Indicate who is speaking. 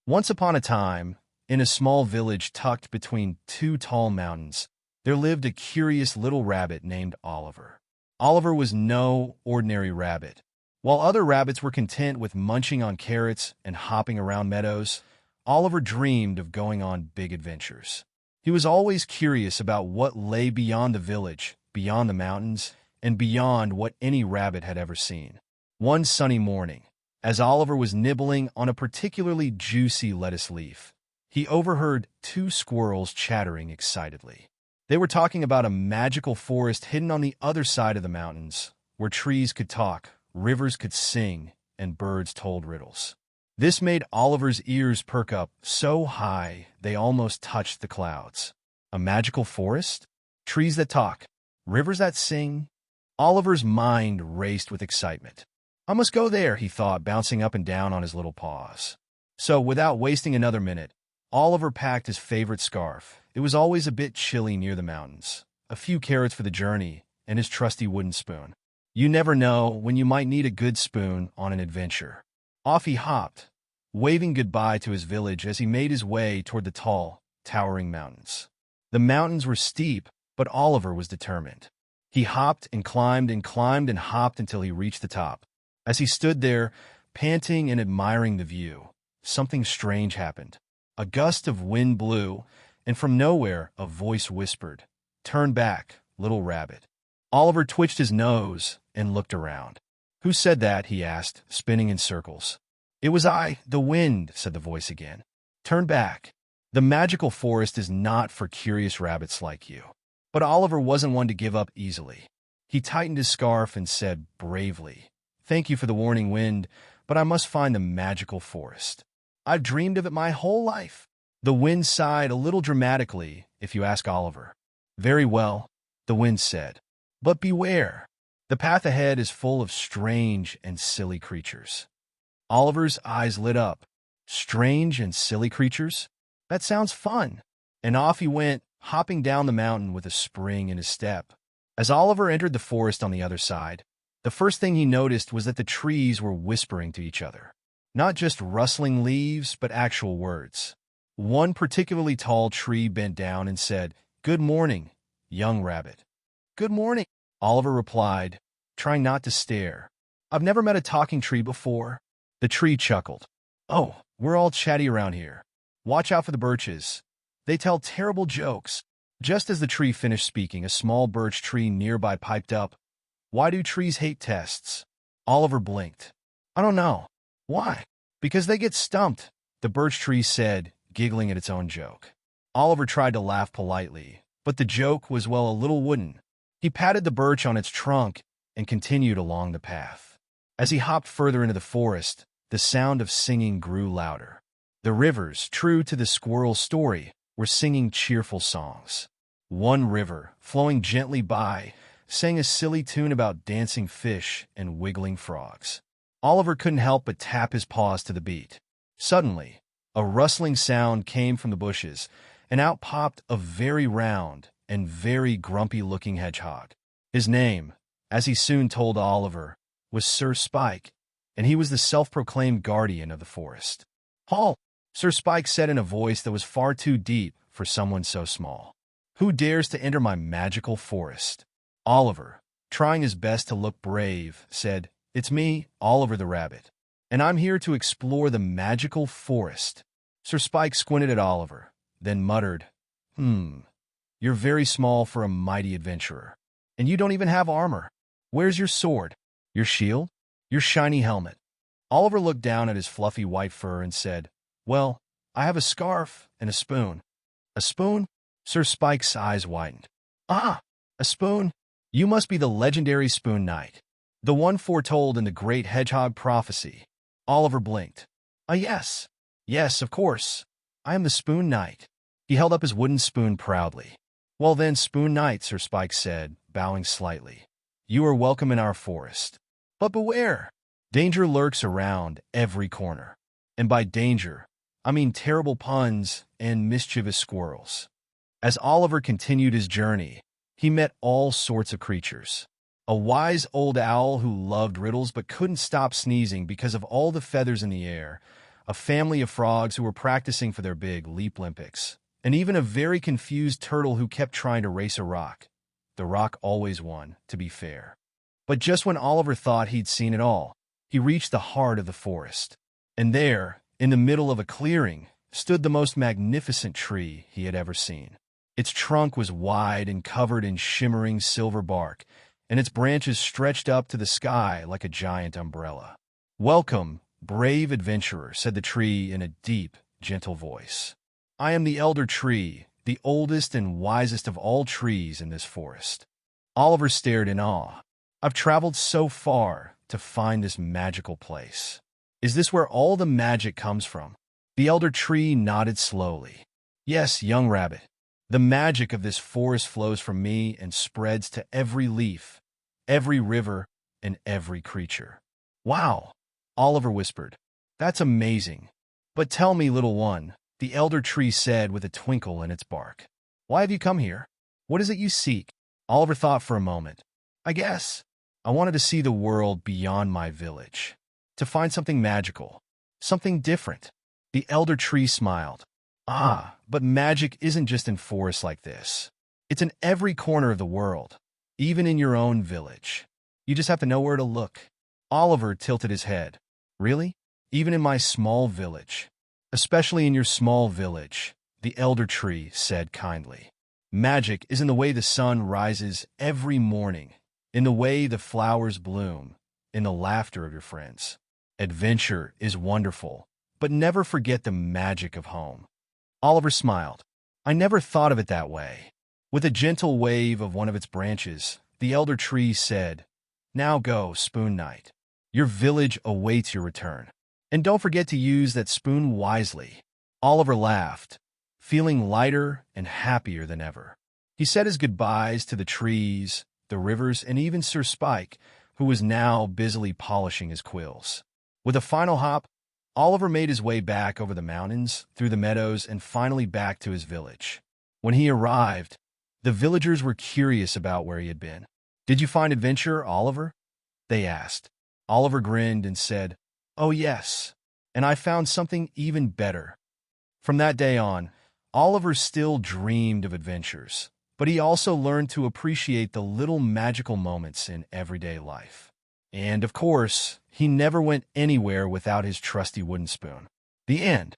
Speaker 1: Once upon a time, in a small village tucked between two tall mountains, there lived a curious little rabbit named Oliver. Oliver was no ordinary rabbit. While other rabbits were content with munching on carrots and hopping around meadows, Oliver dreamed of going on big adventures. He was always curious about what lay beyond the village, beyond the mountains, and beyond what any rabbit had ever seen. One sunny morning, as Oliver was nibbling on a particularly juicy lettuce leaf, he overheard two squirrels chattering excitedly. They were talking about a magical forest hidden on the other side of the mountains, where trees could talk, rivers could sing, and birds told riddles. This made Oliver's ears perk up so high they almost touched the clouds. A magical forest? Trees that talk? Rivers that sing? Oliver's mind raced with excitement. I must go there, he thought, bouncing up and down on his little paws. So, without wasting another minute, Oliver packed his favorite scarf. It was always a bit chilly near the mountains, a few carrots for the journey, and his trusty wooden spoon. You never know when you might need a good spoon on an adventure. Off he hopped, waving goodbye to his village as he made his way toward the tall, towering mountains. The mountains were steep, but Oliver was determined. He hopped and climbed and climbed and hopped until he reached the top. As he stood there, panting and admiring the view, something strange happened. A gust of wind blew, and from nowhere a voice whispered, "Turn back, little rabbit." Oliver twitched his nose and looked around. "Who said that?" he asked, spinning in circles. "It was I, the wind," said the voice again. "Turn back. The magical forest is not for curious rabbits like you." But Oliver wasn't one to give up easily. He tightened his scarf and said bravely, "Thank you for the warning, wind, but I must find the magical forest. I've dreamed of it my whole life." The wind sighed a little dramatically, if you ask Oliver. "Very well," the wind said. "But beware. The path ahead is full of strange and silly creatures." Oliver's eyes lit up. Strange and silly creatures? That sounds fun. And off he went, hopping down the mountain with a spring in his step. As Oliver entered the forest on the other side, the first thing he noticed was that the trees were whispering to each other. Not just rustling leaves, but actual words. One particularly tall tree bent down and said, "Good morning, young rabbit." "Good morning," Oliver replied, trying not to stare. "I've never met a talking tree before." The tree chuckled. "Oh, we're all chatty around here. Watch out for the birches. They tell terrible jokes." Just as the tree finished speaking, a small birch tree nearby piped up, "Why do trees hate tests?" Oliver blinked. "I don't know." "Why?" "Because they get stumped," the birch tree said, giggling at its own joke. Oliver tried to laugh politely, but the joke was, well, a little wooden. He patted the birch on its trunk and continued along the path. As he hopped further into the forest, the sound of singing grew louder. The rivers, true to the squirrel's story, were singing cheerful songs. One river, flowing gently by, sang a silly tune about dancing fish and wiggling frogs. Oliver couldn't help but tap his paws to the beat. Suddenly, a rustling sound came from the bushes, and out popped a very round and very grumpy-looking hedgehog. His name, as he soon told Oliver, was Sir Spike, and he was the self-proclaimed guardian of the forest. "Halt!" Sir Spike said in a voice that was far too deep for someone so small. "Who dares to enter my magical forest?" Oliver, trying his best to look brave, said, "It's me, Oliver the rabbit, and I'm here to explore the magical forest." Sir Spike squinted at Oliver, then muttered, You're very small for a mighty adventurer, and you don't even have armor. Where's your sword, your shield, your shiny helmet?" Oliver looked down at his fluffy white fur and said, "Well, I have a scarf and a spoon." "A spoon?" Sir Spike's eyes widened. "Ah, a spoon? You must be the legendary Spoon Knight, the one foretold in the great hedgehog prophecy." Oliver blinked. Yes. Yes, of course. I am the Spoon Knight." He held up his wooden spoon proudly. "Well then, Spoon Knight," Sir Spike said, bowing slightly, "you are welcome in our forest. But beware! Danger lurks around every corner. And by danger, I mean terrible puns and mischievous squirrels." As Oliver continued his journey, he met all sorts of creatures. A wise old owl who loved riddles but couldn't stop sneezing because of all the feathers in the air, a family of frogs who were practicing for their big leap Olympics, and even a very confused turtle who kept trying to race a rock. The rock always won, to be fair. But just when Oliver thought he'd seen it all, he reached the heart of the forest. And there, in the middle of a clearing, stood the most magnificent tree he had ever seen. Its trunk was wide and covered in shimmering silver bark, and its branches stretched up to the sky like a giant umbrella. "Welcome, brave adventurer," said the tree in a deep, gentle voice. "I am the elder tree, the oldest and wisest of all trees in this forest." Oliver stared in awe. "I've traveled so far to find this magical place. Is this where all the magic comes from?" The elder tree nodded slowly. "Yes, young rabbit. The magic of this forest flows from me and spreads to every leaf, every river, and every creature." "Wow," Oliver whispered. "That's amazing. But tell me, little one," the elder tree said with a twinkle in its bark. "Why have you come here? What is it you seek?" Oliver thought for a moment. "I guess I wanted to see the world beyond my village, to find something magical, something different." The elder tree smiled. "Ah, but magic isn't just in forests like this. It's in every corner of the world, even in your own village. You just have to know where to look." Oliver tilted his head. "Really? Even in my small village?" "Especially in your small village," the elder tree said kindly. "Magic is in the way the sun rises every morning, in the way the flowers bloom, in the laughter of your friends. Adventure is wonderful, but never forget the magic of home." Oliver smiled. "I never thought of it that way." With a gentle wave of one of its branches, the elder tree said, "Now go, Spoon Knight. Your village awaits your return. And don't forget to use that spoon wisely." Oliver laughed, feeling lighter and happier than ever. He said his goodbyes to the trees, the rivers, and even Sir Spike, who was now busily polishing his quills. With a final hop, Oliver made his way back over the mountains, through the meadows, and finally back to his village. When he arrived, the villagers were curious about where he had been. "Did you find adventure, Oliver?" they asked. Oliver grinned and said, "Oh yes, and I found something even better." From that day on, Oliver still dreamed of adventures, but he also learned to appreciate the little magical moments in everyday life. And, of course, he never went anywhere without his trusty wooden spoon. The end.